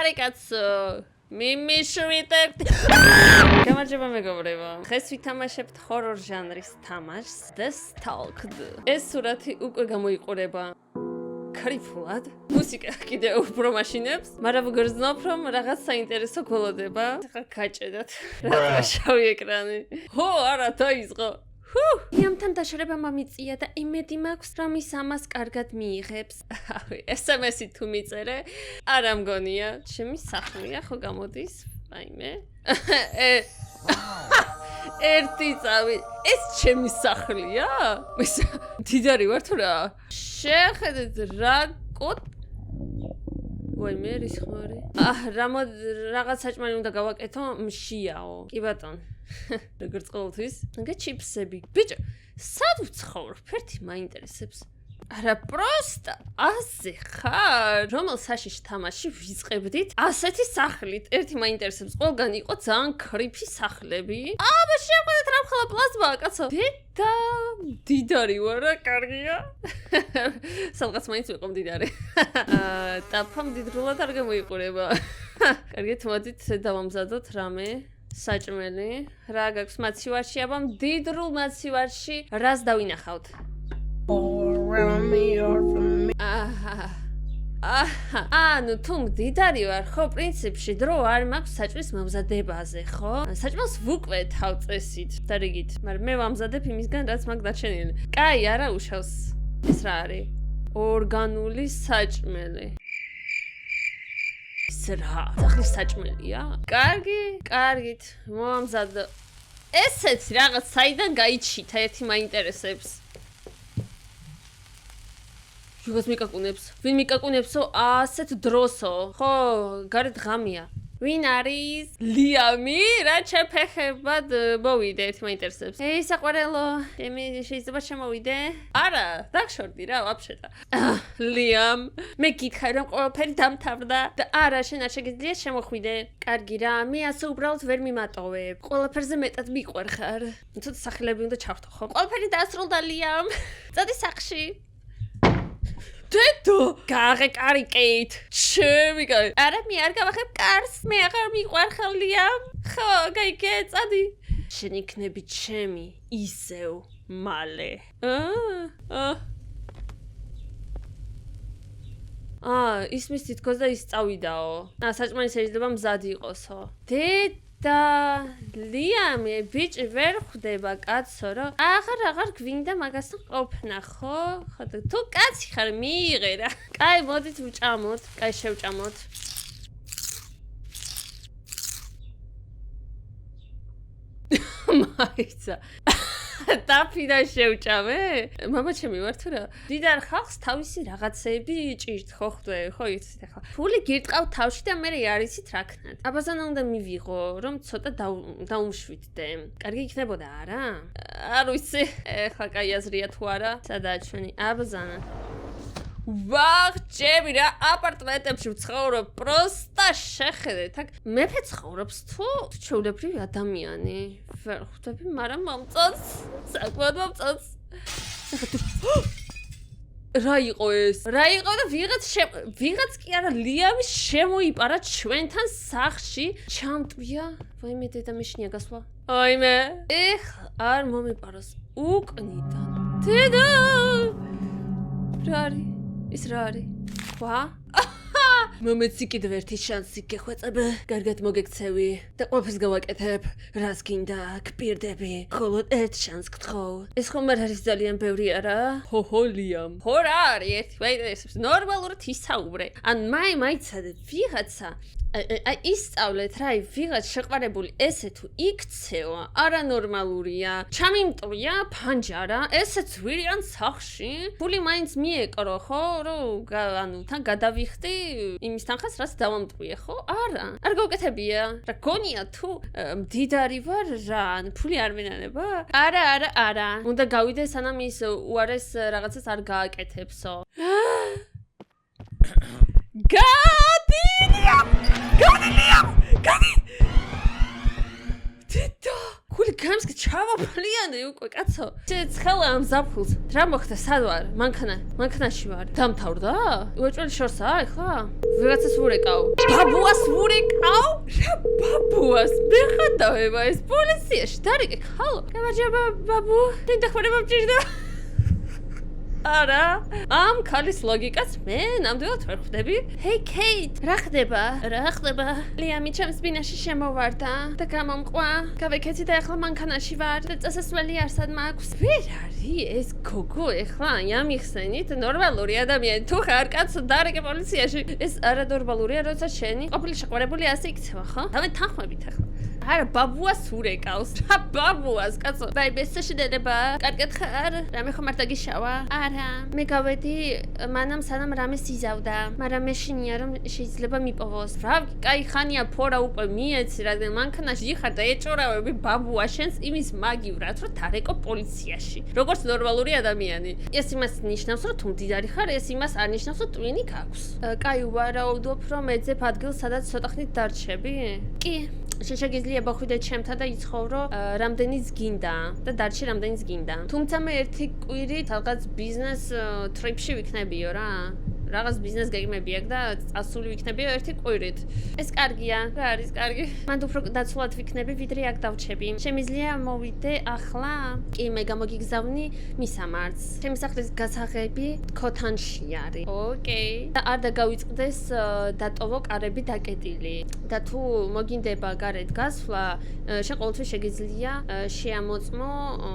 მეგობარი კაცო მიმიშვიდე გამარჯობა მეგობრებო დღეს ვითამაშებთ ჰორორ ჟანრის თამაშს The Stalked ეს სურათი უკვე გამოიყურება ქარიფულად მუსიკა კიდევ უფრო მაშინებს მაგრამ გრძნობ რომ რაღაც საინტერესო გველოდება ახლა გაჭედათ რა შავი ეკრანი ჰო არა დაიწყო იამთან დაშორება მომიწია და იმედი მაქვს რომ ის ამას კარგად მიიღებს SMS-ი თუ მიწერე არ ამგონია ჩემი სახლია ხო გამოდის აიმე ერთი წავი ეს ჩემი სახლია დიდარი ვარ თუ რა შეხედეთ რა კოდ ვაიმე რის ხმარი რაღაც საჭმელი უნდა გავაკეთო მშიაო კი ბატონ როგორც ყოველთვის ნგა ჩიპსები ბიჭო სად ვცხოვრობ ფერთი მაინტერესებს არა პროსტა ასე ხარ რომელ საშიში თამაში ვიწყებდით ასეთი სახლით ერთი მაინტერესებს ყველგან იყო ძალიან კრიფი სახლები აბა შეხედეთ რა მხოლოდ პლაზმაა კაცო და დიდარი ვარა კარგია სადღაც მაინც ვიყო მდიდარი და მდიდრულად არ გამოიყურება კარგით მოდით დავამზადოთ რამე საჭმელი რა გაქვს მაცივარში აბა მდიდრულ მაცივარში რას დავინახავთ ну თუ მდიდარი ვარ ხო პრინციპში დრო არ მაქვს საჭმლის მომზადებაზე ხო საჭმელს ვუკვე თავწესით და რიგით მაგრამ მე ვამზადებ იმისგან რაც მაგ დარჩენილი კაი არა უშავს ეს რა არის ორგანული საჭმელი რა სახლის საჭმელია კარგით მომზადო ესეც რაღაც საიდან გაიჩითა ერთი მაინტერესებს ვიღაც მიკაკუნებს ვინ მიკაკუნებსო ასეთ დროსო ხო გარეთ ღამია ვინ არის ლიამი რა ჩაფეხებად მოვიდე ერთი მაინტერესებს საყვარელო მე შეიძლება შემოვიდე არა დაგშორდი რა ვაფშეტა ლიამ მე გითხარ რომ ყველაფერი დამთავრდა და არა შენ არ შეგიძლია შემოხვიდე კარგი რა მე ასე უბრალოდ ვერ მიმატოვებ ყველაფერზე მეტად მიყვარ ხარ ცოტა სახელები უნდა ჩავთო ხო ყველაფერი დასრულდა ლიამ წადი სახლში დედო გაღეკარიკეთ ჩემი კარი არა მე არ გავახებ კარს მე აღარ მიყვარ ხალია ხო გაიგე წადი შენ იქნები ჩემი ისევ მალე ისმის თითქოს და ის წავიდაო საჭმელი შეიძლება მზად იყოსო და ლიამი ბიჭი ვერ ხვდება კაცო რომ აღარ გვინდა მაგასთან ყოფნა ხო თუ კაცი ხარ მიიღე რა კაი მოდით ვჭამოთ კაი შევჭამოთ მაიცა დაფინა შევჭამე მამა ჩემი ვარ თუ რა დიდარ ხალხს თავისი რაღაცები ჭირთ ხო ხვდე ხო იცით ახლა ფული გირტყავ თავში და მე არიცით რა ქნათ აბაზანა უნდა მივიღო რომ ცოტა დაუმშვიდდე კარგი იქნებოდა არა არ ვიცი ახლა კაი აზრია თუ არა სადაა ჩვენი აბაზანა ვახ ჩემი რა აპარტამენტებში ვცხოვრობ პროსტა შეხედეთ აქ მეფე ცხოვრობს თუ ჩვეულებრივი ადამიანი ვერ ხვდები მაგრამ მომწონს საკმაოდ მომწონს რა იყო ეს რა იყო და ვიღაც კი არა ლიამი შემოიპარა ჩვენთან სახლში ჩამტვია ვაიმე დედა მეშინია გასვლა აიმე არ მომიპაროს უკნიდან დედა რა არის ის რა არის ვა მომეცი კიდევ ერთი შანსი გეხვეწებ კარგად მოგექცევი და ყველაფერს გავაკეთებ რას გინდა გპირდები მხოლოდ ერთ შანსს გთხოვ ეს ხომ არ არის ძალიან ბევრი არა ჰო ლიამ ხო რა არის ერთი მაინტერესებს ნორმალურად ისაუბრე ან მაიცადე ვიღაცა აი ისწავლეთ რა ვიღაც შეყვარებული ესე თუ იქცევა არანორმალურია ჩამიმტვრია ფანჯარა ესეც ვირიან სახლში ფული მაინც მიეკრო ხო რომ ანუ თან გადავიხდი იმის თანხას რაც დავამტვრიე ხო არა არ გავკეთებია რა გონია თუ მდიდარი ვარ რა ფული არ მენანება არა უნდა გავიდე სანამ ის უარეს რაღაცას არ გააკეთებსო გადი დედა გული გამსკ ჩავა ყოფლიანი უკვე კაცო. ცხელა ამ ზაფხულს. რა მოხდა სად ვარ? მანქანაში ვარ. დამთავრდა? უეჭველი შორსა ახლა? ვიღაცას ვურეკავ. ბაბუას ვურეკავ? რა ბაბუას? მე ხანდავება ეს პოლიციაში. დარიგე ხალო. გამარჯობა ბაბუ. დენ დახმარება მჭირდება. არა, ამ ქალის ლოგიკას მე ნამდვილად ვერ ხვდები. ჰეი კეით, რა ხდება? ლიამი ჩემს ბინაში შემოვარდა და გამომყვა. გავეკეცი და ახლა მანქანაში ვარ და წასასვლელი არსად მაქვს. ვერ არის ეს გოგო ახლა ამიხსენით ნორმალური ადამიანი. თუ ხარ კაცო დარიგე პოლიციაში. ეს არანორმალურია, როცა შენი ყოფილი შეყვარებული ასე იქცევა, ხო? დავე თანხმებით ახლა. არა, ბაბუას ურეკავს. რა ბაბუას, კაცო? ბაი, ბესაშიდელება. კარგად ხარ? რამე ხომ არ დაგიშავა? არა, მე გავედი, მანამ სანამ რამეს იზავდა. მაგრამ მეშინია რომ შეიძლება მიპოვოს. რა, კაი ხანია ფორა უკვე მიეცი, რადგან მანქანაში იხარ და ეჭორავები ბაბუა შენს იმის მაგივრად, რომ თარეკო პოლიციაში. როგორც ნორმალური ადამიანი. ეს იმას ნიშნავს, რომ თუ მდიდარი ხარ, ეს იმას არ ნიშნავს, რომ ტვინი გაქვს. კაი, ვარაუდობ, რომ ეძებ ადგილს, სადაც ცოტა ხნით დარჩები? კი. შეიძლება ხვიდე ჩემთან და იცხოვრო რამდენიც გინდა და დარჩი რამდენიც გინდა. თუმცა მე ერთი კვირით რაღაც ბიზნეს ტრიპში ვიქნებიო რა. რაღაც ბიზნეს გეგმები აქვს და წასული ვიქნებიო ერთი კვირით. ეს კარგია, რა არის კარგი. მანდ უფრო დაცულად ვიქნები, ვიდრე აქ დავჩები. შემიძლია მოვიდე ახლა? კი, მე გამოგიგზავნი მისამართს. ჩემი სახლის გასაღები ქოთანში არის. ოკეი. და არ დაგავიწყდეს დატოვო კარები დაკეტილი. და თუ მოგინდება გარეთ გასვლა, შენ ყოველთვის შეგიძლია შეამოწმო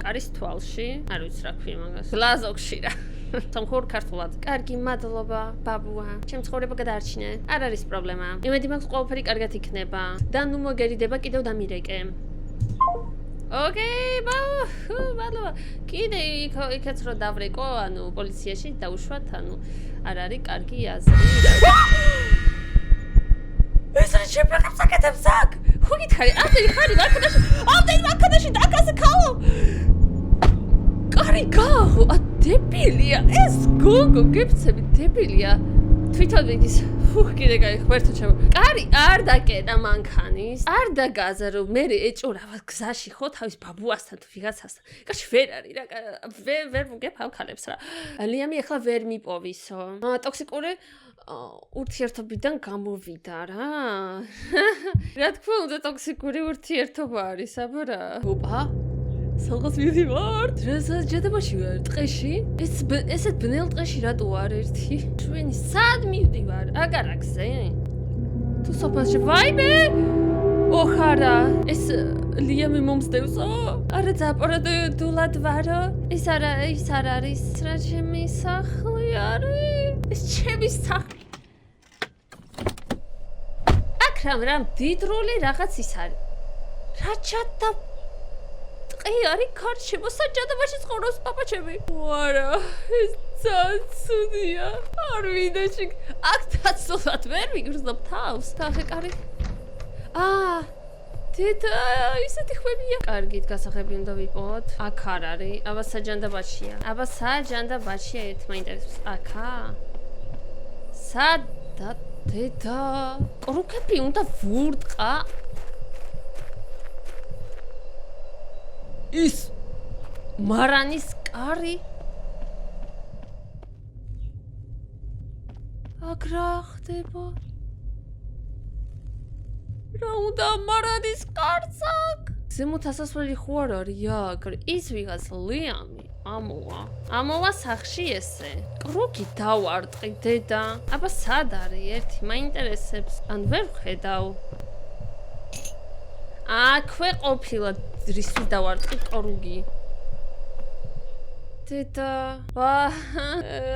კარის თვალში. არ ვიცი რა ქვია მაგას. გლაზოკში რა. სამხურ ქართულად. კარგი, მადლობა, ბაბუა. ჩემ ცხოვრება გადაარჩინე. არ არის პრობლემა. იმედი მაქვს ყველაფერი კარგად იქნება. და ნუ მოგერიდება კიდევ დამირეკე. ოკეი, მადლობა. კიდე იქაც რო დავრეკო, ანუ პოლიციაში დაუშვათ, ანუ არ არის კარგი აზრი. ეს რა შეფერებს საკეთებს აქ? ხო გითხარი, ამდენი ხარი მანქანაში დაკაზე ხალო. კარი გააღო, დებილია, ეს გოგო გეფცები დებილია. თვითონ მიდის. კიდე გაიხმერთო ჩემო. კარი არ დაკეტა მანქანის. არ დაგაზა რომ მე ეჭორავ გზაში ხო თავის ბაბუასთან თუ ვიღაცასთან. კაში ვერ არის რა. ვერ მოგებ ამ ქალებს რა. ლიამი ახლა ვერ მიპოვისო. ტოქსიკური ურთიერთობიდან გამოვიდა რა. რა თქმა უნდა ტოქსიკური ურთიერთობა არის, აბა რა. ოპა სადღაც მივდივარ. რასაც ჯადაბაში ვარ, ტყეში. ესეთ ბნელ ტყეში რატო არ ერთი? ჩვენი სად მივდივარ? აგარაკზე. თუ სოფელში ვაიმე! ოხარა, ეს ლიამი მომსდევსო? არა ზაპოროდულად ვარო. ეს არ არის. რა ჩემი სახლი არის? ეს ჩემი სახლი. აქ რა მდიდრული რაღაც ის არის. რა ჩატა ტყე არის ქარში, მოსაჯადობაში ცხოვრობს პაპაჩები. ვარა, ეს ცუდია. არ ვიდაში. აქ დაცულად ვერ ვიგრძნობ თავს. თახე კარი. დედა, ისეთი ხვებია. კარგით, გასაღები უნდა ვიპოვოთ. აქ არ არის. აბა საჯანდაბაშია. ერთ მაინტერესებს. აქა? სადა დედა? კრუკები უნდა ვურტყა. ის მარანის კარი? აქ რა ხდება? რა უნდა მარანის კარს აქ? ზემოთ ასასვლელი ხო არ არის აქ? ის ვიღაც ლიამი ამოვა სახლში ესე. კრუკი დავარტყი დედა. აბა სად არის ერთი მაინტერესებს. ან ვერ ვხედავ. აქვე ყოფილა რისთვის დავარტყი კრუგი. დედა,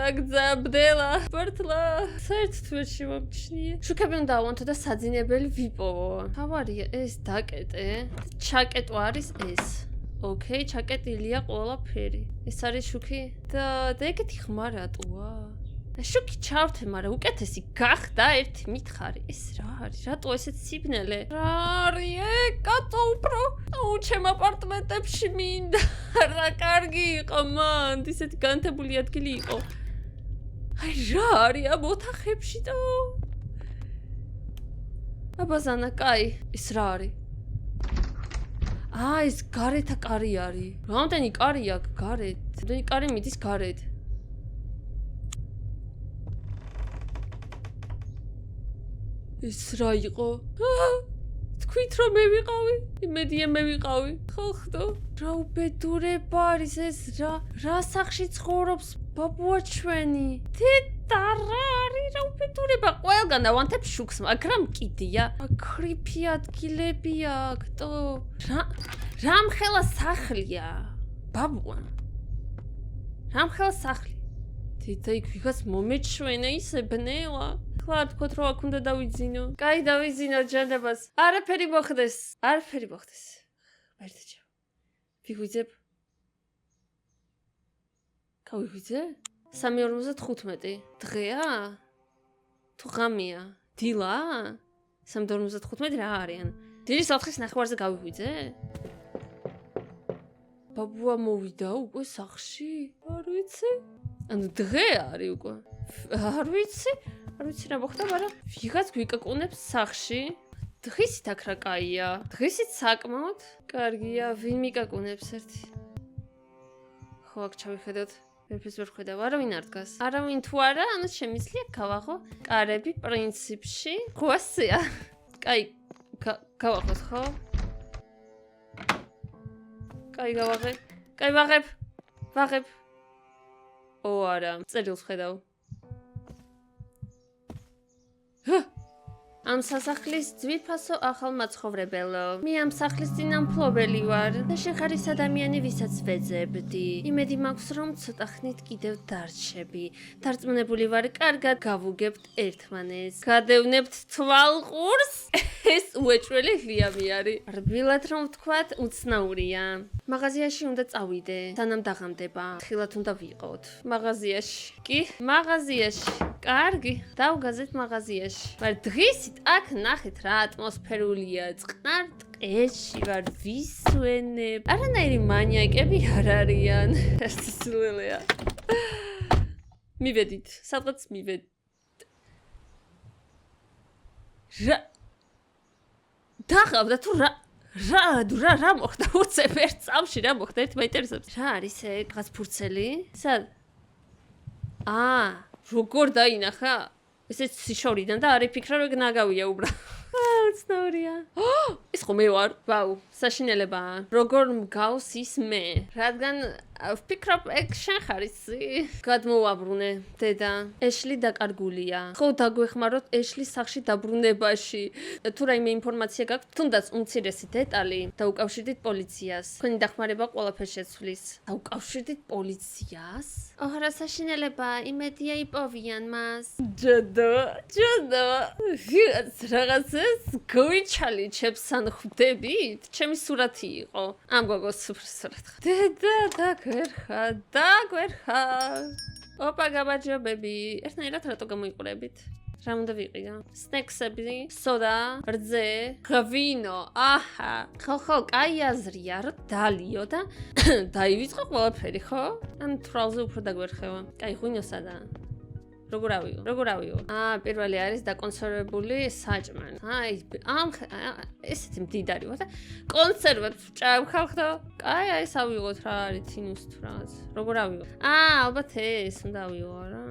აგზაბდელა, პორტლა. საერთოდ ვერ შემოგჩნია. შუქები უნდა ავანთო და საძინებელი ვიპოვო. თავარია ეს დაკეტე. ჩაკეტვა არის ეს. ოკეი, ჩაკეტილია ყველაფერი. ეს არის შუქი და ეგეთი ხმა რატოა? შუქი ჩავრთე, მაგრამ უკეთესი გახდა ერთი მითხარი. ეს რა არის? რატო ესეთ სიბნელე? რა არის? კატო უფრო ჩემ აპარტმენტებში მინდა. რა კარგი იყო მანდ, ისეთი განთებული ადგილი იყო. აი რა არის ამ ოთახებში და აბა ზანა, კაი, ის რა არის? ეს გარეთა კარი არის. რამდენი კარი აქვს გარეთ? რამდენი კარი მიდის გარეთ? ეს რა იყო? თქვით რომ მე ვიყავი? იმედია მე ვიყავი. ხო ხდო? რა უბედურება არის ეს რა სახში ცხოვრობს ბაბუა ჩვენი? თეთა რა არის რა უბედურება? ყველგან დავანთებ შუქს, მაგრამ კიდია. კრიფი ადგილებია აქტო. რამხელა სახლია? ბაბუა. რამხელა სახლი? თეთა იქ ვიღაც მომეჩვენა ისე ბნელა. ხლა თქვათ რომ აქ უნდა დავიძინო. კაი დავიძინო ჯანდაბას. არაფერი მოხდეს. ერთეჩა. ვიგვიძებ. გავიგვიძე? 3:45 დღეა? თუ ღამეა? დილა? 3:45 რა არიან? დილის 4-ის ნახევარზე გავიგვიძე? ბაბუა მოვიდა უკვე სახლში? არ ვიცი. ანუ დღე არის უკვე. არ ვიცი რა მოხდა, მაგრამ ვიღაც გვიკაკუნებს სახლში. დღისით აქ რა კაია. დღისით საკმაოდ კარგია, ვინ მიკაკუნებს ერთი. ხო, აქ ჩავიხედოთ. ვერაფერს ვერ ხედავ, არავინ არ დგას. არავინ თუ არა, ანუ შემიძლია გავაღო კარები პრინციპში. ხო ასეა. კაი, გავაღოთ, ხო? კაი, გავაღებ. კაი, ვაღებ. ო არა, წერილს ხედავ. ამ სასახლის ძვირფასო ახალ მაცხოვრებელო. მე ამ სახლის წინამფლობელი ვარ და შეხარის ადამიანი, ვისაც ვეძებდი. იმედი მაქვს, რომ ცოტა ხნით კიდევ დარჩები. დარწმუნებული ვარ, კარგად გავუგებთ ერთმანეს. გადევნებთ თვალყურს. ეს უეჭველი ღლიამი არის. რბილად რომ ვთქვათ, უცნაურია. მაღაზიაში უნდა წავიდე, სანამ დაღამდება. ხილად უნდა ვიყოთ. მაღაზიაში. კი, მაღაზიაში. კარგი, დავგაზეთ მაღაზიაში. მაგრამ დღისით აქ ნახეთ რა ატმოსფერულია. წყნარ ტყეში ვარ, ვისვენებ. არანაირი მანიაკები არ არიან. ეს სულელია. მივედით, სადღაც მივედით. დაღავდა თუ რა მოხდა? უცებ ერთ წამში რა მოხდა? ერთ მაინტერესებს. რა არის ეგ? რაღაც ფურცელი? სად? როგორ დაინახა? ესეც სიშორიდან და არ იფიქრა რომ ნაგავია უბრალოდ. უცნაურია. ეს ხო მე ვარ. ვაუ, საშინელებაა. როგორ მგავს ის მე? რადგან ვფიქრობ ეგ შენ ხარ ისი? გადმოვაბრუნე, დედა. ეშლი დაკარგულია. ხო დაგვეხმაროთ ეშლის სახლში დაბრუნებაში. თუ რაიმე ინფორმაცია გაქვთ, თუნდაც უმცირესი დეტალი, დაუკავშირდით პოლიციას. თქვენი დახმარება ყველაფერს შეცვლის. დაუკავშირდით პოლიციას? რა საშინელება, იმედია იპოვიან მას. ჯოდო. ვიღაც რაღაცას გვიჩალიჩებს ან ხვდებით? ჩემი სურათი იყო. ამ გოგოს სურათი. დედა დაგვერხა. ოპა გაბაჯობები. ერთნაირად რატო გამოიყურებით? რა უნდა ვიყიდო? სნექსები, სოდა, რძე, ღვინო. ხო, კაი აზრია, რომ დალიო და დაივიწყო ყველაფერი, ხო? ან თვალზე უფრო დაგვერხევა. კაი, ღვინო სადა? როგორ ავიღო? პირველი არის დაკონსერვებული საჭმელი. ესეთი მდიდარი ვარ და კონსერვებს ვჭამხავდო. კაი, ეს ავიღოთ რა არის თინუს თუ რაღაც. როგორ ავიღო? ალბათ ეს უნდა ავიღო რა.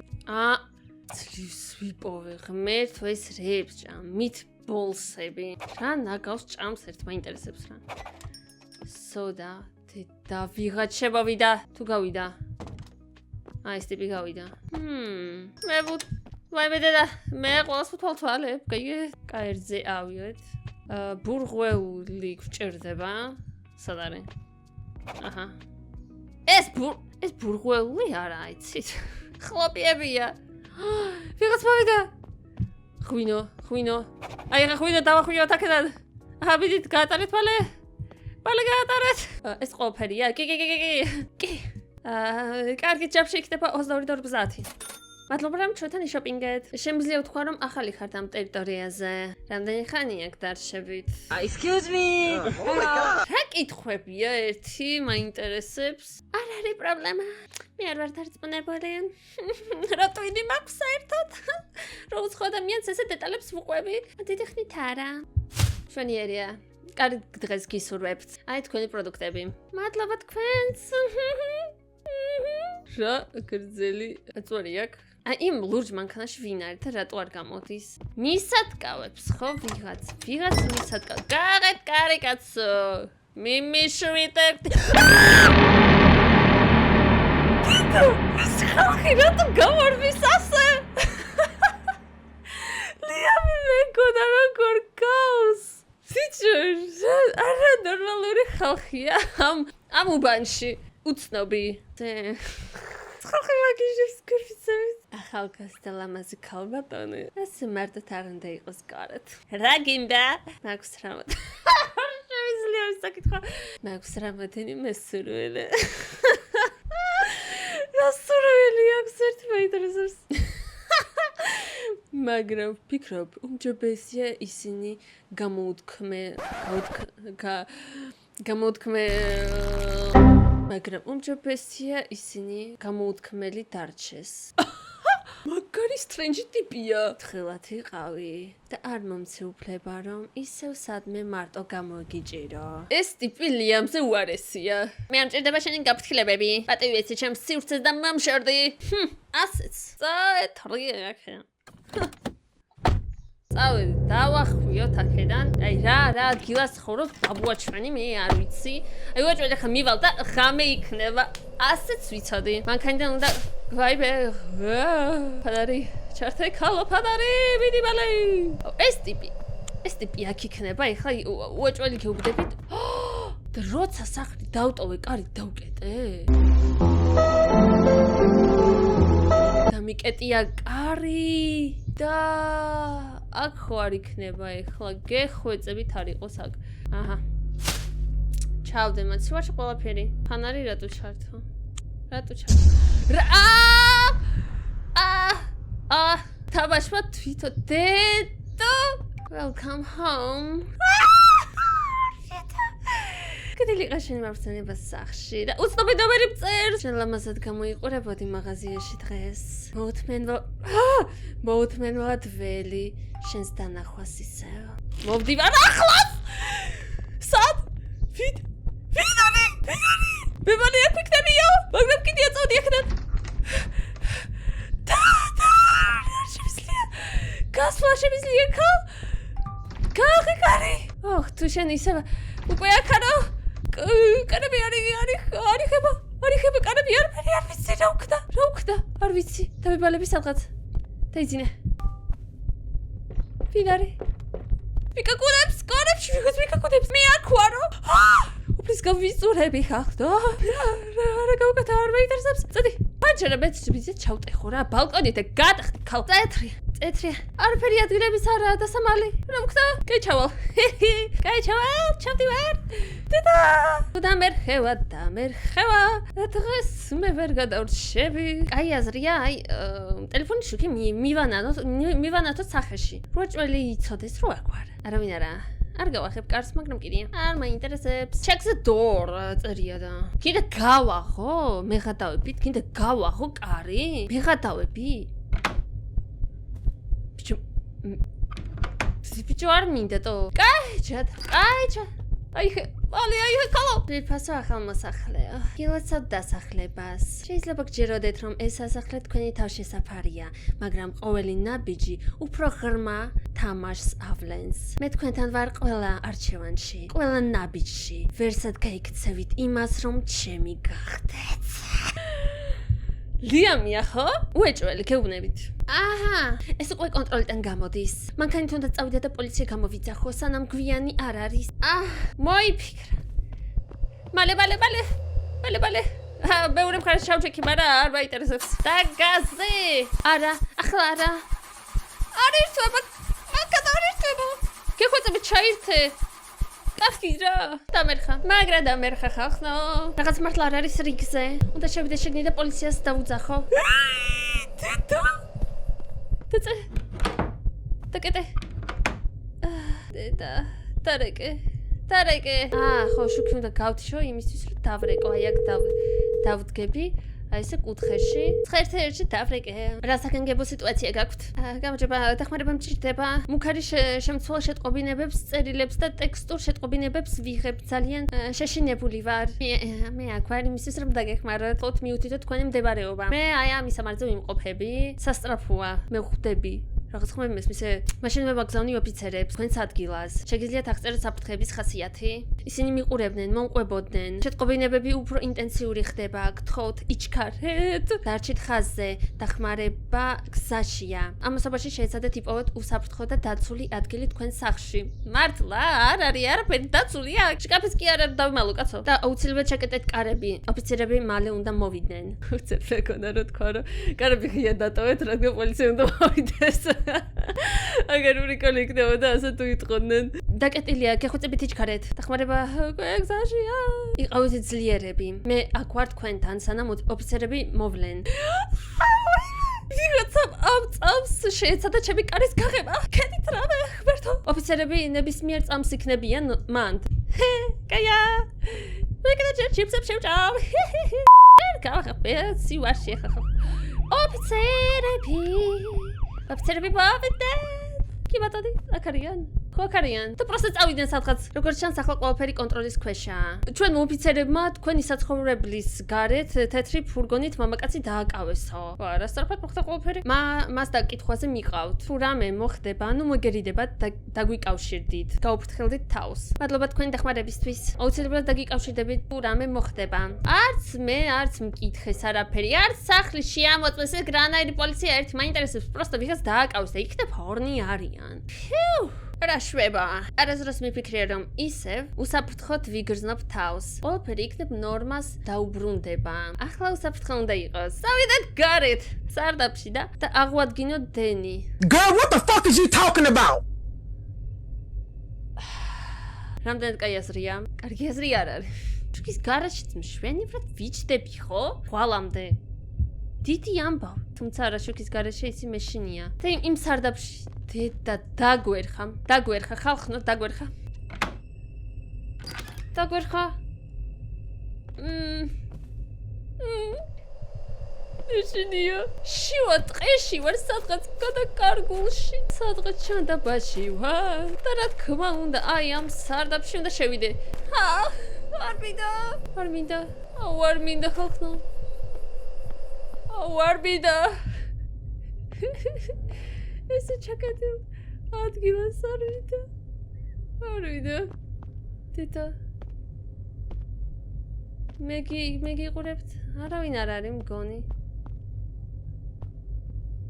ძლივს ვიპოვე ღმერთო ეს რეებს ჭამ, მითბოლსები. რა ნაგავს ჭამს ერთ მაინტერესებს რა. სოდა, და ვიღაც შემოვიდა, თუ გავიდა. ეს ტიპი გავიდა. მე დედა, მე ყველას ვთვალ თვალებ. კაი, რძე ავიღეთ. ბურღვეული გვჭირდება. სად არის? ეს ბურღვეული არა, იცით? ხლოპიებია. ვიღაც მოვიდა. ღვინო. რა ღვინო დავახვიოთ აქედან. მიდით გაატარეთ მალე. გაატარეთ. ეს ყველაფერია? კი. კარგი, ჯაფში იქნება 22:40. მადლობა რომ ჩვენთან იშოპინგეთ. შემიძლია ვთქვა რომ ახალი ხართ ამ ტერიტორიაზე. რამდენი ხანია აქ დარჩებით? Excuse me. რა კითხვებია ერთი მაინტერესებს? არ არის პრობლემა. მე არ ვარ დარწმუნებული. რატო იდი მაქვს საერთოდ? რო უცხო ადამიანს ესე დეტალებს ვუყვები? დიდი ხნით არა. შვენიერია. კარგი დღეს გისურვებთ. აი თქვენი პროდუქტები. მადლობა თქვენს. რა გრძელი წვერი აქვს? აი იმ ლურჯ მანქანაში ვინ არის და რატო არ გამოდის? მისადგავებს ხო ვიღაც მისადგავ. გარეთ კარი კაცო. მიმიშვიდე. ეს ხალხი რატო გამართვის ასე? Liam მეგონა როგორ გავს? არა ნორმალური ხალხია ამ უბანში უცნობი. ხალხი მაგიჟებს გერფიცებით. ახალგაზრდა ლამაზი ქალბატონი. ასე მარტო არ უნდა იყოს კარად. რა გინდა? მაქვს რამოთ. შევიძლია ვისაკითხო. მაქვს რამოდენიმე სურვილი. რა სურვილი აქვს ერთი მაინტერესებს. მაგრამ ვფიქრობ, უმჯობესია ისინი გამოუთქმელი დარჩეს. მაგარი სტრენჯი ტიპია. თხილად იყავი და არ მომცეუფლება, რომ ისევ სადმე მარტო გამოგიჭირო. ეს ტიპი ლიამზე უარესია. მე არ მჭირდება შენი გაფრთხილებები. პატივი ეცი ჩემს სივრცეს და მომშორდი. ასეც. წაეთრიე. წავედი, დავახვიოთ აქედან. აი რა ადგილას ხოვრო ბაბუა ჩვენი, მე არ ვიცი. აი ვაჭველი ხა მივალ და ღამე იქნება. ასეც ვიცოდი. მანქანიდან უნდა ვაიბე. ფადარი, ჩართე ქალო ფადარი, მიდი მალე. ეს ტიპი აქ იქნება, ეხლა ვაჭველი გეუბნებით. და როცა სახლი დავტოვე, კარი დავკეტე. დამიკეტია კარი და აქ ხო არ იქნება ეხლა გეხვეწებით არ იყოს აქ. აჰა. ჩავდე მაცივარში ყველაფერი. ფანარი რატო ჩართო? თაბაშმა თვითონ დედო. Welcome home. კეთილიყა შენი მართლობა სახში და უცნობი ნომერი მწერს. შენ ლამაზად გამოიყურებოდი მაღაზიაში დღეს. მოუთმენვა დველი შენს დანახვას ისევ. მოვდივარ ახლოს. სად? ვინ არის? მე მალე აქ ვიქნებიო, მაგრამ კიდე აწავდი აქედან. არ შემიძლია. გასვლა შემიძლია ხალ? კარი. ოხ, თუ შენ ისევ უკვე აქ არო? კანები არ იხება კანები არ ვიცი რა უქდა არ ვიცი დამებალები სადღაც დაიძინე ვინ არის მიკაკუდებს მე აქ ვარო უფლის გავიზურები ხახტო რა გავუკეთა არ მეინტერესებს წადი პანჩერა მეცბიძე ჩავტეხო რა ბალკონით და გადახდი ქალ წეთრია არაფერი ადგილების არაა და სამალი რა მქდა კაიჩავალ ჩავდივარ დედა დამერხევა დღეს მე ვერ გადავრჩები კაი აზრია აი ტელეფონი შუქი მივანათოთ სახეში როჭველი იცოდეს რო აქ ვარ არავინ არა არ გავახებ კარს მაგრამ კიდია არ მაინტერესებს check the door წერია და კიდე გავახო მეღადავებით კიდე გავახო კარი მეღადავები ბიჭო არ მინდა თო კაიჩად აი ხალო ფასო ახალმოსახლეო გილოცავ დასახლებას შეიძლება გჯეროდეთ რომ ეს სასახლე თქვენი თავშესაფარია მაგრამ ყოველი ნაბიჯი უფრო ღრმა თამაშს ავლენს მე თქვენთან ვარ ყველა არჩევანში ყველა ნაბიჯში ვერსად გაიქცევით იმას რომ ჩემი გახდეთ Liamია ხო? უეჭველი გეუბნებით. აჰა, ეს უკვე კონტროლიდან გამოდის. მანქანით უნდა წავიდე და პოლიცია გამოვიძახო, სანამ გვიანი არ არის. მოიფიქრა. მალე. მეორე მხარეს ჩავჩექი, მაგრამ არ მაინტერესებს. და გაზი. არა, ახლა არა. არ ერთვება. გეხვეწები ჩაირთე. კახირა დამერხა ხახნო რაღაც მართლა არ არის რიგზე უნდა შევიდე შეგნი და პოლიციას დავუძახო დაკეტე დარეკე ხო შუქი უნდა გავთიშო იმისთვის რომ დავრეკო აი აქ დავდგები აი ესე კუთხეში. ცხერთერში დაფრიკე. რასაკენ გებო სიტუაცია გაქვთ? გამარჯობა, დახმარება მჭირდება. მუქარი შემცველ შეტყობინებებს, წერილებს და ტექსტურ შეტყობინებებს ვიღებ. ძალიან შეშინებული ვარ. მე აქ ვარ იმისთვის რომ დაგეხმაროთ, ხოთ მიუთითოთ თქვენი მდებარეობა. მე აი ამის ამარზე ვიმყოფები. სასტრაფოა, მე ხვდები. რაღაც ხომ მესმის მაშინ მე ვაგზავნი ოფიცერებს თქვენს ადგილას. შეგიძლიათ აღწეროთ საფრთხების ხასიათი? ისინი მიყურებდნენ, მომყვებოდნენ. შეტყობინებები უფრო ინტენსიური ხდება. გთხოვთ, იჩქარეთ. დარჩით ხაზზე. დახმარება გზაშია. ამასობაში შეეცადეთ იპოვოთ უსაფრთხო და დაცული ადგილი თქვენს სახლში. მართლა არ არის არაფერი დაცული აქ. შკაფიც კი არ დავიმალო კაცო. და აუცილებლად შეკეტეთ კარები. ოფიცერები მალე უნდა მოვიდნენ. უცებ მეკონა რა თქვა რომ კარები ღია დატოვეთ, რადგან პოლიცია უნდა მოვიდეს. აგერ ვრიკოლი იქნებოდა ასე თუ იტყოდნენ. დაკეტილია, გეხუწებით იჩქარეთ. დახმარება გზაშია. იყავით ძლიერები. მე აქ ვარ თქვენთან, სანამ ოფიცერები მოვლენ. ვიღაცამ ამ წამს შეეცადა ჩემი კარის გაღება. ქეთით რამე, ღმერთო. ოფიცერები ნებისმიერ წამს იქნებიან მანდ. კაია. მე კიდე ჯერ ჩიპსებს შევჭამ. გავახაბე, სივარში ხახო. ოფიცერები ოფიცერები მოვიდნენ. კი ბატონი, აქ არიან. ხო აქ არიან. თუ პროსტა წავიდნენ სადღაც. როგორც ჩანს, ახლა ყველაფერი კონტროლის ქვეშაა. ჩვენ ოფიცერებმა თქვენი საცხოვრებლის გარეთ თეთრი ფურგონით მამაკაცი დააკავესო. არა, სწრაფად მოხდა ყველაფერი. მას დაკითხვაზე მიყავთ. თუ რამე მოხდება, ანუ მოგერიდებათ დაგვიკავშირდით. გაუფრთხილდით თავს. მადლობა თქვენი დახმარებისთვის. აუცილებლად დაგიკავშირდებით თუ რამე მოხდება. არც მე, არც მკითხეს არაფერი. არც სახლი შეამოწმეს ეს გრანაირი პოლიცია ერთი მაინტერესებს. პროსტა ვიღაც დააკავეს და იქნებ ორნი არიან. ფიუ რა შვება. არასდროს მიფიქრია რომ ისევ უსაფრთხოდ ვიგრძნობ თავს. ყველაფერი იქნებ ნორმას დაუბრუნდება. ახლა უსაფრთხო უნდა იყოს. წავიდეთ გარეთ, სარდაფში და აღვადგინოთ დენი. Girl, what the fuck is you talking about? რამდენად კაი აზრია? კარგი აზრი არ არის. ჩუკის გარაშიც მშვენივრად ვიჩდები ხო? ხვალამდე. დიდი ამბავ, თუმცა არა შუქის გარეშე ისი მეშინია. და იმ სარდაფში დედა დაგვერხა ხალხნო დაგვერხა. მეშინია. შივა ტყეში ვარ სადღაც გადაკარგულში. სადღაც ჩანდაბაში ვარ. და რა თქმა უნდა აი ამ სარდაფში უნდა შევიდე. არ მინდა ხალხნო. ვარბიდა. ესე ჩაკეტილ ადგილას არ ვიდა. დედა. მე გიყურებთ? არავინ არ არის მგონი.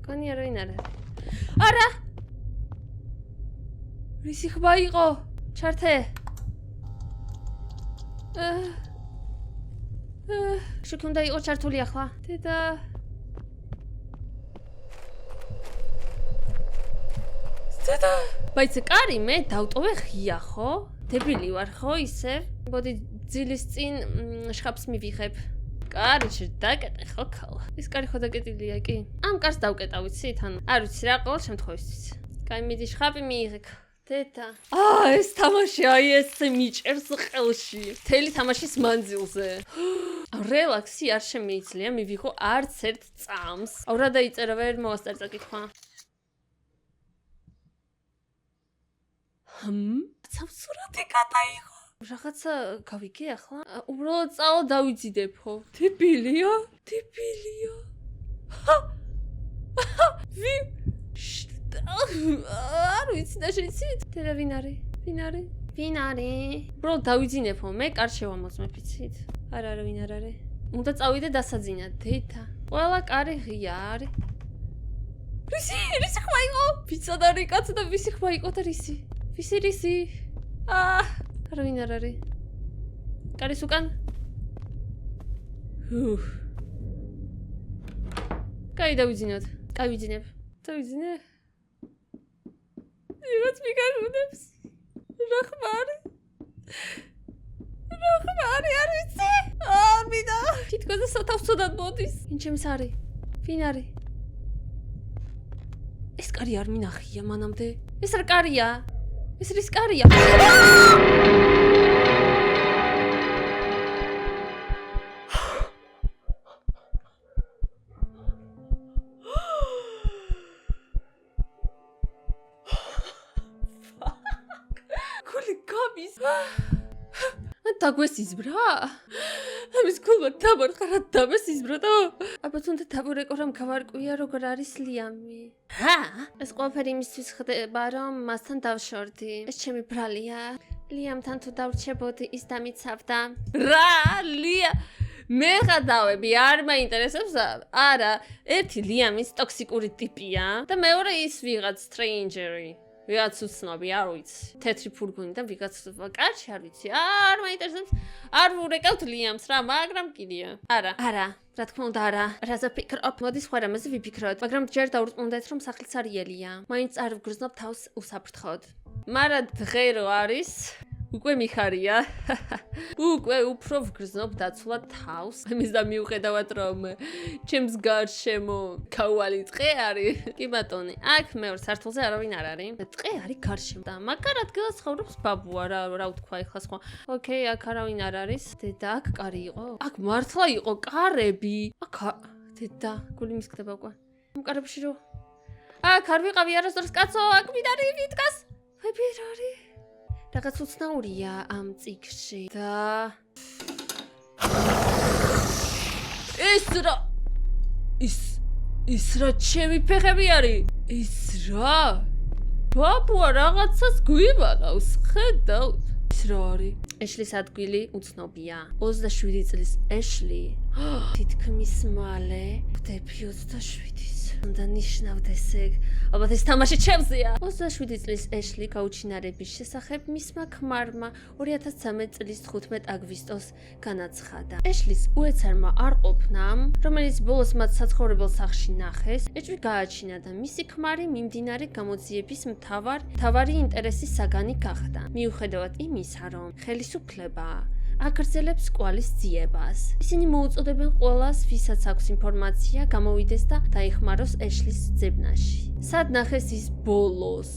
არავინ არ არის. არა! რისი ხმა იყო? ჩართე. შუქი უნდა იყო ჩართული ახლა. დედა. ბაიცე კარი მე დავტოვე ღია ხო? დებილი ვარ ხო ისე? მოდი ძილის წინ შხაპს მივიღებ. კარი შედაკეტე ხო ქალა. ეს კარი ხო დაკეტილია კი? ამ კარს დავკეტა ვიცით? ანუ არ ვიცი რა ყოველ შემთხვევისთვის. კაი მიდი შხაპი მიიღე. დედა. ეს თამაში აი ესე მიჭერს ყელში. მთელი თამაშის მანძილზე. რელაქსი არ შემიძლია მივიღო არც ერთ წამს. რა დაიწერა ვერ მოვასწარ წაკითხვა. სამსურათი გადაიღო. რაღაცა გავიგე ახლა? უბრალოდ წავა დავიძიდებო. დებილია? არ ვიცი და შეიცით? დედა ვინ არის? უბრალოდ დავიძინებო. მე კარ შევამოწმებ იცით? არა ვინ არ არის? უნდა წავიდე დასაძინა დედა. ყველა კარი ღია არის. რისი ხმა იყო? ვიცად არის კაცო და ვისი ხმა იყო და რისი? ვისი? არა ვინ არ არის? კარის უკან? კაი დავიძინოთ. დავიძინე? ვიღაც მიგაგუნებს. რა ხმა არის? არ ვიცი? მინდა. თითქოს სათავსოდან მოდის. ვინ ჩემს არის? ვინ არის? ეს კარი არ მინახია მანამდე. ეს რა კარია? ეს რის კარია? ამის დაგვესიზბრა? ამის გულმა დამარხარა დამესიზბრა და ალბათ უნდა დაბურეკო რომ გავარკვია როგორ არის ლიამი. რა? ეს ყველაფერი იმისთვის ხდება რომ მასთან დავშორდი. ეს ჩემი ბრალია. ლიამთან თუ დავრჩებოდი ის დამიცავდა. რა? ლია მე გადავები არ მაინტერესებს არა ერთი ლიამის ტოქსიკური ტიპია და მეორე ის ვიღაც სტრეინჯერი ვიღაც უცნობი არ ვიცი თეთრი ფურგონიდან ვიღაც კაცი არ ვიცი არ მაინტერესებს არ ვურეკავთ ლიამს რა მაგრამ კიდია არა რა თქმა უნდა არა რაზე ფიქრობ მოდი სხვა რამაზე ვიფიქროთ მაგრამ ჯერ დავრწმუნდეთ რომ სახლიც არიელია მაინც არ ვგრძნობ თავს უსაფრთხოდ მაგრამ დღე რო არის უკვე მიხარია. უკვე უფრო ვგრძნობ დაცულად თავს. ამის და მიუხედავად რომ ჩემს გარშემო ქაუალი ტყე არის. კი ბატონი, აქ მეორე სართულზე არავინ არ არის. ტყე არის გარშემო და მაგარ ადგილას ცხოვრობს ბაბუა რა ვთქვა ეხლა სხვა. ოკეი, აქ არავინ არ არის. დედა აქ კარი იყო? აქ მართლა იყო კარები. აქ დედა გული მისკდება უკვე. ამ კარებში რო აქ არ ვიყავი არასდროს კაცო, აქ მინარი ვიდგას. ვებირარი რაღაც უცნაურია ამ წიგში და ის რა ჩემი ფეხები არის ის რა ბაბუა რაღაცას გვიბანავს ხედავთ ის რა არის ეშლის ადგილი უცნობია 27 წლის ეშლი თითქმის მალე ვდები 27-ის უნდა ნიშნავდეს ეგ ალბათ ეს თამაში ჩემზეა 27 წლის ეშლი გაუჩინარების შესახებ მისმა ქმარმა 2013 წლის 15 აგვისტოს განაცხადა ეშლის უეცარმა არყოფნამ რომელიც ბოლოს მათ საცხოვრებელ სახლში ნახეს ეჭვი გააჩინა და მისი ქმარი მიმდინარე გამოძიების მთავარი ინტერესის საგანი გახდა მიუხედავად იმისა რომ ხელისუფლება აგრძელებს კვალის ძიებას. ისინი მოუწოდებენ ყველას, ვისაც აქვს ინფორმაცია, გამოვიდეს და დაეხმაროს ეშლის ძებნაში. სად ნახეს ის ბოლოს?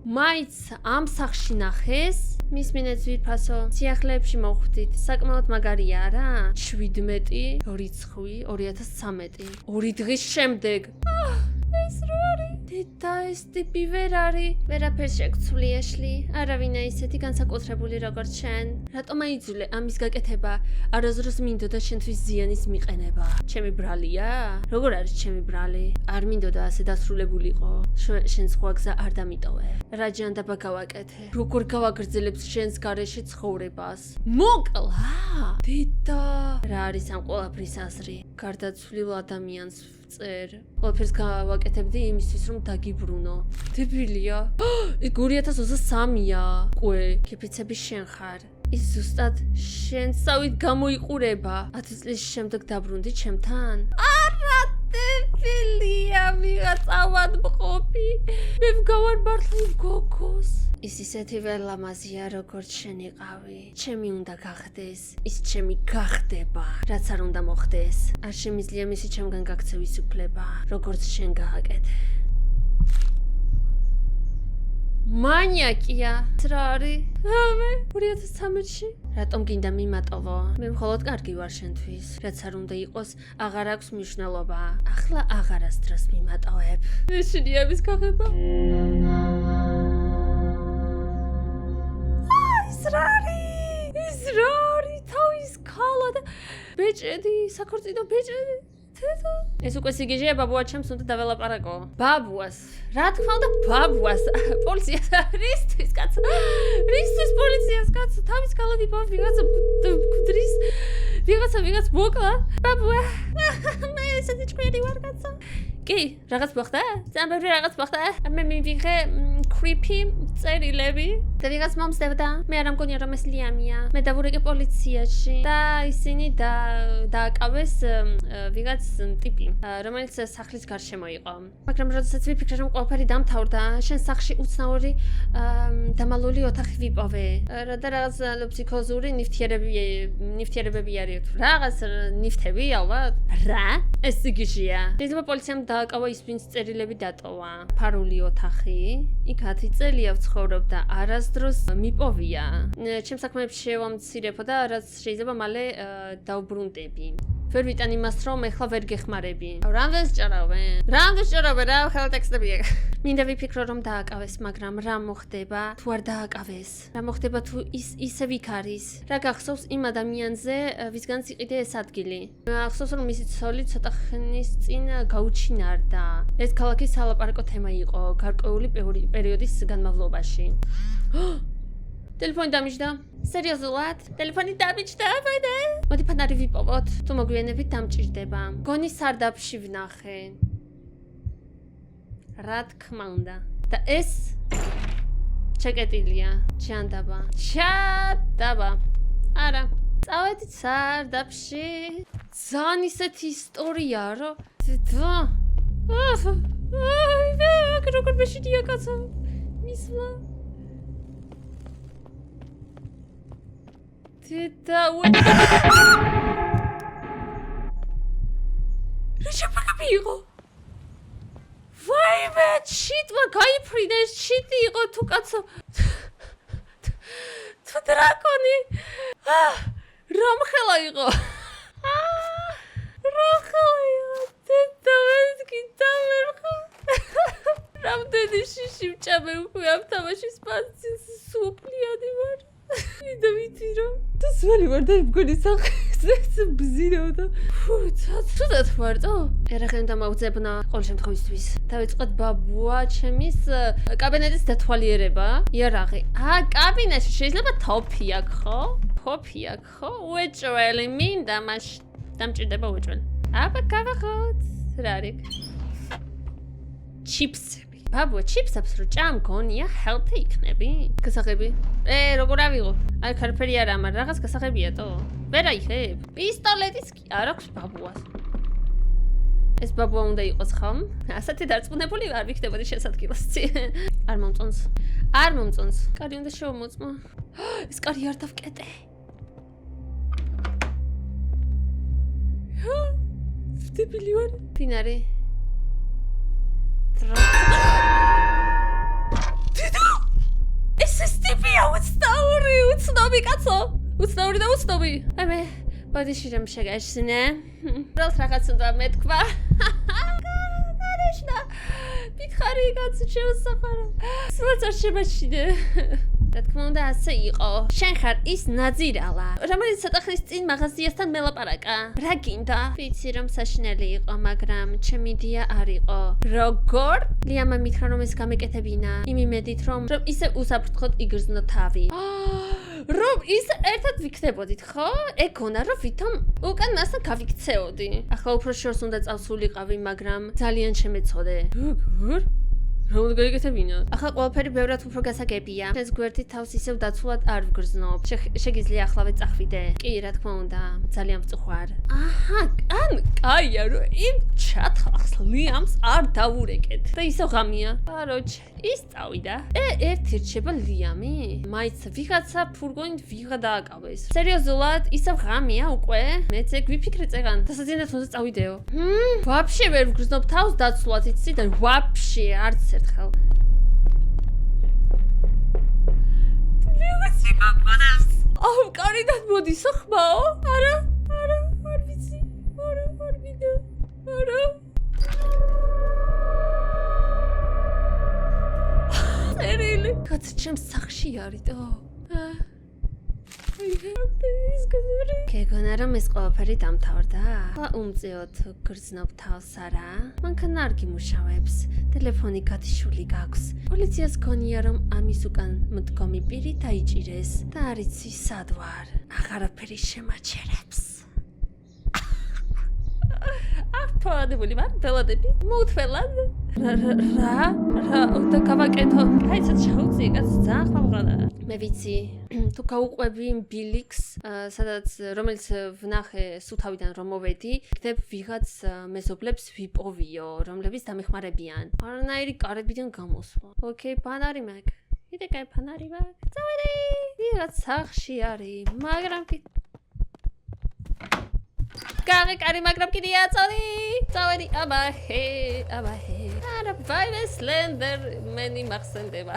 მაინც ამ სახლში ნახეს? მის მინეთ ძვირფასო, სიახლეებში მოვხვდით, საკმაოდ მაგარია რა? 17, რიცხვი, 2013. 2 დღის შემდეგ. ეს რა არის? დედა ეს ტიპი ვერ არის. ვერაფერს შეგცვლი ეშლი. არავინა ისეთი განსაკუთრებული როგორც შენ. რატომ აიძულე ამის გაკეთება? არასდროს მინდოდა შენთვის ზიანის მიყენება. ჩემი ბრალია? როგორ არის ჩემი ბრალი? არ მინდოდა ასე დასრულებულიყო. შენ სხვა გზა არ დამიტოვე. რა ჯანდაბა გავაკეთე? როგორ გავაგრძელებ შენს გარეშე ცხოვრებას? მოკლა! დედა! რა არის ამ ყველაფრის აზრი? გარდაცვლილ ადამიანს წერ. ყველაფერს გავაკეთებდი იმისთვის რომ დაგიბრუნო. დებილია. ეს 2023-ია. ყვე, კიფიცები შენ ხარ. ის ზუსტად შენსავით გამოიყურება. 10 წლის შემდეგ დაბრუნდი ჩემთან? არა, დებილია, ვიღაცა ავადმყოფი. მე ვგავარ მართლა გოგოს. ის ისეთი ვერ ლამაზია როგორც შენ იყავი. ჩემი უნდა გახდეს. ის ჩემი გახდება. რაც არ უნდა მოხდეს. არ შემიძლია მისი ჩემგან გაქცევის უფლება, როგორც შენ გააკეთე. მანიაკია. რა არის? მე 2013-ში. რატომ გინდა მიმატოვო? მე მხოლოდ კარგი ვარ შენთვის. რაც არ უნდა იყოს, აღარ აქვს მნიშვნელობა. ახლა აღარასდროს მიმატოვებ. ეშლია მის გაღება. ის რა არის? თავის ქალა და ბეჭედი, საქორწინო ბეჭედი. ეს უკვე სიგიჟეა ბაბუა ჩემს უნდა დაველაპარაკო. ბაბუას. რა თქმა უნდა ბაბუას. პოლიციას რისთვის კაცო? რისთვის პოლიციას კაცო? თავის ქალად იპოვ ვიღაცა გვდრის ვიღაც მოკლა. ბაბუა. მე ესეთი ჭკვიანი ვარ კაცო. კი, რაღაც მოხდა? ზამბები რაღაც მოხდა? მე მივიღე creepy წერილები და ვიღაც მომსდევდა. მე არ ამგონია რომ ეს ლიამია. მე დავურეკე პოლიციაში და ისინი დააკავეს ვიღაც ტიპი, რომელიც სახლის გარშემო იყო. მაგრამ როდესაც ვიფიქრე რომ ყველაფერი დამთავრდა, შენ სახლში უცნაური დამალული ოთახი ვიპოვე. და რაღაც ფსიქოზური ნივთიერებები არის. რაღაც ნივთები ალბათ. რა? ეს სიგიჟეა. შეიძლება პოლიციამ დააკავა ის ვინც წერილები დატოვა. ფარული ოთახი. იქ 10 წელია ვცხოვრობ და არასდროს მიპოვია. ჩემს საქმეებში შევამცირებო და რაც შეიძლება მალე დავბრუნდები. ვერ ვიტან იმას, რომ ეხლა ვერ გეხმარები. რამდენს ჭარავენ? რა ხელ ტექსტებია. მინდა ვიფიქრო, რომ დააკავეს, მაგრამ რა მოხდება, თუ არ დააკავეს? რა მოხდება, თუ ისე ვიქ არის? რა გახსოვს იმ ადამიანზე, ვისგანაც იყიდე ეს ადგილი? ახსოვს, რომ მისი ცოლი ცოტა ხნის წინ გაუჩინარდა. ეს ქალაქის სალაპარაკო თემა იყო გარკვეული პერიოდის განმავლობაში. ტელეფონი დამიჯდა. სერიოზულად? ტელეფონი დამიჯდა, ვაიდე? მოდი ფანარი ვიპოვოთ. თუ მოგვიანებით დამჭირდება. გონი სარდაფში ვნახე. რა თქმა უნდა. და ეს ჩეკეტილია. ჩანდაბა. არა. წავედით სარდაფში. ძალიან ისეთი ისტორია, რომ როგორ მეშინია კაცო. მისვლა. რა იყო? ვაიმე, ჩიტმა გაიფრინე, ჩიტი იყო თუ კაცო. თუ დრაკონი. რამხელა იყო? რამდენი შიში ვჭამე უკვე ამ თამაშის პასის სუპლიანი ვარ. და ვიცი რომ ძველი ვარ და მგონი სახეზე ბზინავ და ცუდად ვარტო? ერახენ დამავძებნა ყოველ შემთხვევისთვის. დავიწყოთ ბაბუა ჩემის კაბინეტის დათვალიერება. იარაღი. კაბინეტში შეიძლება თოფი აქვს, ხო? თოფი აქვს, ხო? უეჭველი მინდა მას დამჭირდება უეჭველი. აბა გავახოთ. რა არის? ჩიპსები. ბაბუა ჩიპსებს რო ჭამ გონია healthy იქნები? გასაღები? როგორ ავიღო? აი ქარფერი არა, მაგრამ რაღაც გასაღებია თო. ვერ აიხებ? პისტოლეტიც კი არ აქვს ბაბუას. ეს ბაბუა უნდა იყოს ხომ? ასეთი დარწმუნებული არ ვიქნებოდი შესაძლებლოსი. არ მომწონს. კარი უნდა შევმოწმო. ეს კარი არ დავკეტე. ვდებილი ვარ. ფინარი. ეს სტიპია უცნობი კაცო. უცნობი და უცნობი. მე ბოდიში რომ შეგაშინე. რას რაღაც უნდა მეთქვა. არაშნა. მითხარი კაცო შემოსახარო. სულაც არ შემაშინე. რა თქმა უნდა ასე იყო. შენ ხარ ის ნაძირალა, რომელიც ცოტა ხნის წინ მაღაზიასთან მელაპარაკა. რა გინდა? ვიცი რომ საშინელი იყო, მაგრამ ჩემი იდეა არ იყო. როგორ? ლიამა მითხრა რომ ეს გამეკეთებინა. იმ იმედით რომ ისე უსაფრთხოდ იგრძნო თავი. რომ ის ერთად ვიქნებოდით, ხო? ეგონა რომ ვითომ უკან მასთან გავიქცეოდი. ახლა უფრო შორს უნდა წავსულიყავი, მაგრამ ძალიან შემეცოდე. როგორ? რომ გაიგეთებინა. ახლა ყველაფერი ბევრად უფრო გასაგებია. ეს გვერდი თავს ისევ დაცულად არ ვგრძნობ. შეგიძლია ახლავე წახვიდე. კი, რა თქმა უნდა, ძალიან ვწუხვარ. ან კაია, რომ იმ ჩათახს ლიამს არ დავურეკეთ. და ისევ ღამია. კაროჩე, ის წავიდა. ერთი რჩება ლიამი. მაინც ვიღაცა ფურგონით ვიღა დააკავეს. სერიოზულად, ისევ ღამია უკვე? მეც ეგ ვიფიქრე წეგან. დასაძინად უნდა წავიდეო. ვაფშე ვერ ვგრძნობ თავს დაცულად, იცი და ვაფშე არც ერთხელ. ვიღაც იგონებს. კარიდან მოდის ხმაო? არა, არ ვიცი. არ მინდა. არა. ერილი. კაც ჩემს სახში არისო. გეგონა რომ ეს ყველაფერი დამთავრდა? უმწეოდ გრძნობ თავს არა? მანქანა არ გიმუშავებს. ტელეფონი გათიშული გაქვს. პოლიციას გონია რომ ამის უკან მდგომი პირი დაიჭირეს და არ იცი სად ვარ. აღარაფერი შემაჩერებს. ფოდებული ვარ, ბელადები. მოუთველად. რა უნდა გავაკეთო? აიცაც შევუწიე კაც ძალიან ხმამაღლა. მე ვიცი, თუ გაუყვები იმ ბილიქს, რომელიც ვნახე სუთავიდან რომ მოვედი, იქნებ ვიღაც მეზობლებს ვიპოვიო, რომლებიც დამეხმარებიან. არანაირი კარებიდან გამოსვლა. ოკეი, ფანარი მაქვს. კიდე კაი ფანარი მაქვს. წავედი. ვიღაც სახში არის, მაგრამ კარი, მაგრამ კიდე აწოდი. წავედი, აბაჰე. არა, ვაიმე სლენდერ მენი მახსენდება.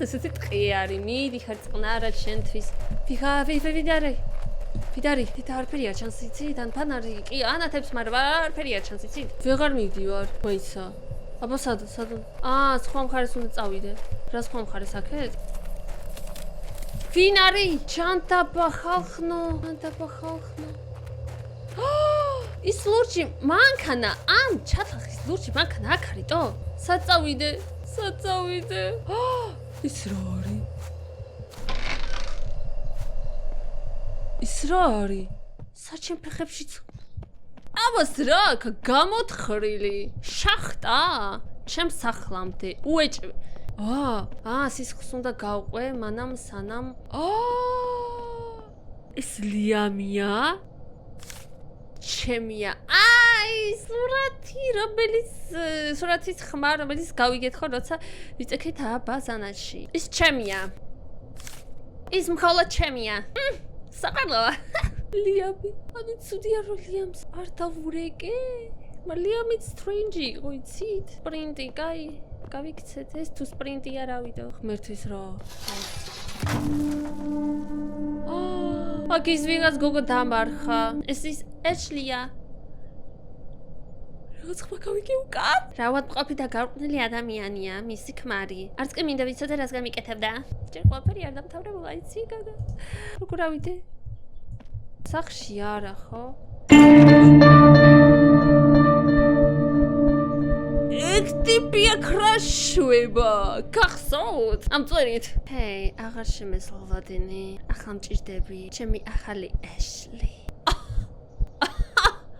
ესეთი ტყე არის, მიდიხარ წყნარად შენთვის. ვიღავი. ვიდარი, არაფერია ჩანს იცი, დანფანარი კი ანათებს, მაგრამ არაფერია ჩანს იცი. ვეღარ მივდივარ, მოიცა. აბა სად? სხვა მხარეს უნდა წავიდე. რა სხვა მხარეს აქეთ? ვინ არის? ჩანტაბა ხალხნო. ის ლურჯი მანქანა, ამ ჩათახის ლურჯი მანქანა აქ არისო? სად წავიდე? ის რა არის? ის რა არის? საჩემ ფეხებშიც აბას რა აქ გამოთხრილი შახტა ჩემს სახლამდე უეჭვე სისხლს უნდა გავყვე მანამ სანამ ეს ლიამია ჩემია სურათი სურათის ხმა რომელიც გავიგეთ ხო როცა ვიწექით ბაზანაში ის ჩემია ის მხოლოდ ჩემია საყარლოა Liam, ani ცუდია რომ Liam-ს არ დავურეკე. Liam-იც strange იყო, იცით? სპრინტი, კაი, გავიქცეთ ეს თუ სპრინტი არავიდო. ღმერთის რა. აკის ვიღაც გოგო დამარხა. ეს ის Ashley-ა. რაღაც ხმა გავიგე უკან? რავად მყოფი და გარყვნილი ადამიანია, მისი ქმარი. არც კი მინდა ვიცოდე რას გამიკეთებდა. ჯერ ყველაფერი არ დამთავრებულა, იცი, გაგა. როგორ ავიდე? სახში არა ხო? ეგ ტიპია ქრაშვება. გახსოვთ? ამ წვერით. ჰეი, აღარ შემესალვადენი. ახლა მჭირდები. ჩემი ახალი Ashley.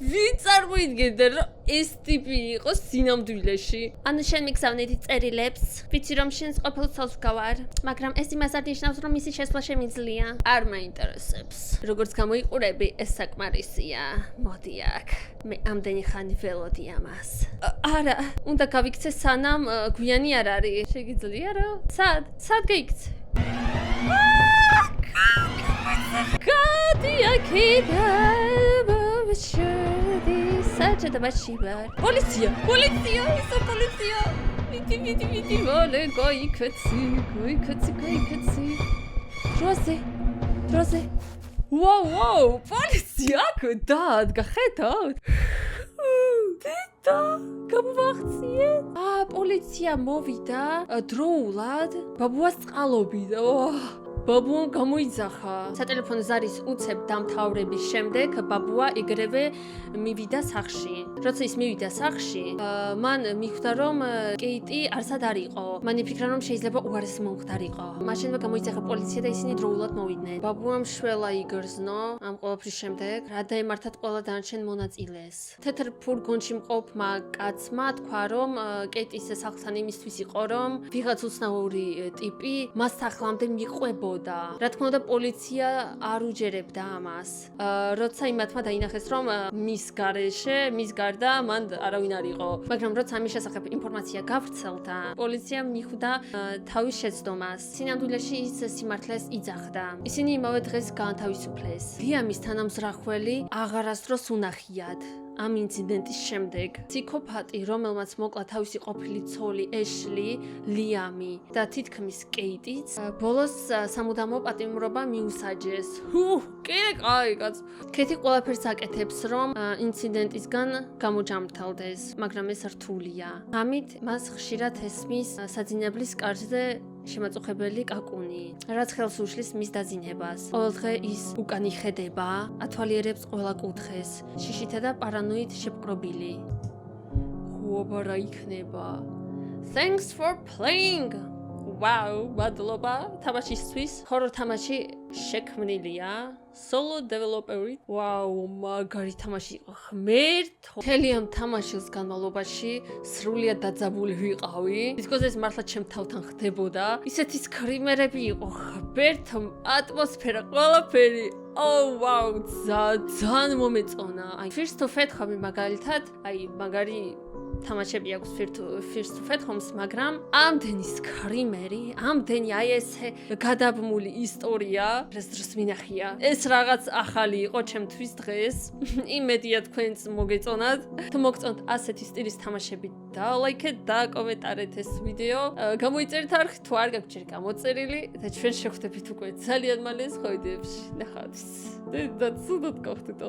ვინ წარმოიდგენდა რომ ეს ტიპი იყო სინამდვილეში? ანუ შენ მიგზავნედი წერილებს, ვიცი რომ შენს ყოფილ ცოლს გავარ, მაგრამ ეს იმას არ ნიშნავს რომ მისი შესვლა შემიძლია. არ მაინტერესებს. როგორც გამოიყურები, ეს საკმარისია. მოდი აქ. მე ამდენი ხანი ველოდი ამას. არა, უნდა გავიქცე სანამ გვიანი არ არის. შეგიძლია რა? სად გაიქცე? გადი აქედა საჭადაბაში ვარ. პოლიცია, ისო პოლიცია. მიდი, მოლე, გაიქცი. დროზე. ვაუ, პოლიცია აქ დადგა, ხედავთ? დედა, გამოვახციე. პოლიცია მოვიდა დროულად, ბაბუას წყალობიდა. ბაბუამ გამოიძახა. სატელეფონო ზარის უცებ დამთავრების შემდეგ ბაბუა ეგრევე მივიდა სახლში. როცა ის მივიდა სახლში, მან მიხვდა რომ კეიტი არსად არ იყო. მან იფიქრა რომ შეიძლება უარესი მომხდარიყო. მაშინვე გამოიძახა პოლიცია და ისინი დროულად მოვიდნენ. ბაბუამ შველა იგრძნო ამ ყოველფრის შემდეგ, რა დაემართათ ყველა დანარჩენ მონაწილეს. თეთრ ფურგონში მყოფმა კაცმა თქვა რომ კეიტის სახლთან იმისთვის იყო რომ ვიღაც უცნაური ტიპი მას სახლამდე მიყვებოდა. რა თქმა უნდა პოლიცია არ უჯერებდა ამას. როცა იმათმა დაინახეს რომ მის გარეშე, მის გარდა მან არავინ არ იყო. მაგრამ როცა ამის შესახებ ინფორმაცია გავრცელდა, პოლიციამ მიხვდა თავის შეცდომას. სინამდვილეში ის სიმართლეს იძახდა. ისინი იმავე დღეს გაანთავისუფლეს. Liam-ის თანამზრახველი აღარასდროს უნახიათ. ამ ინციდენტის შემდეგ ფსიქოპატი, რომელმაც მოკლა თავისი ყოფილი ცოლი Ashley, Liam-ი და თითქმის კეიტიც, ბოლოს სამუდამო პატიმრობა მიუსაჯეს. კაი კაც. კეიტი ყველაფერს აკეთებს, რომ ინციდენტისგან გამოჯამრთელდეს, მაგრამ ეს რთულია. ამით მას ხშირად ესმის საძინებლის კარზე შემაწუხებელი კაკუნი, რაც ხელს უშლის მის დაძინებას. ყოველდღე ის უკან იხედება, ათვალიერებს ყველა კუთხეს, შიშითა და პარანოიდ შეპყრობილი. ხუობა რა იქნება? Thanks for playing. Wow, მადლობა თამაშისთვის. Horror თამაში შექმნილია solo developer-ით. Wow, მაგარი თამაში იყო. ღმერთო. მთელი ამ თამაშის განმავლობაში სრულიად დაძაბული ვიყავი. ისე ეს მართლა ჩემ თავთან ხდებოდა. ისეთი სკრიმერები იყო. ღმერთო, ატმოსფერა, ყველაფერი. Wow, ძალიან მომეწონა. First to Fat Home მაგალითად, მაგარი თამაშები აქვს First to Fat Home-ს, მაგრამ ამდენი სკრიმერი, ამდენი ესე გადაბმული ისტორია, რას დროს მინახია. ეს ეს რაღაც ახალი იყო ჩემთვის დღეს. იმედია თქვენც მოგეწონათ. თუ მოგწონთ ასეთი სტილის თამაშები, დალაიქეთ და კომენტარეთ ეს ვიდეო. გამოიწერეთ არხი თუ არ გაქვთ ჯერ გამოწერილი და ჩვენ შევხვდებით უკვე ძალიან მალე სხვა ვიდეოებში. ნახავთ. და ცუდად გავხდით.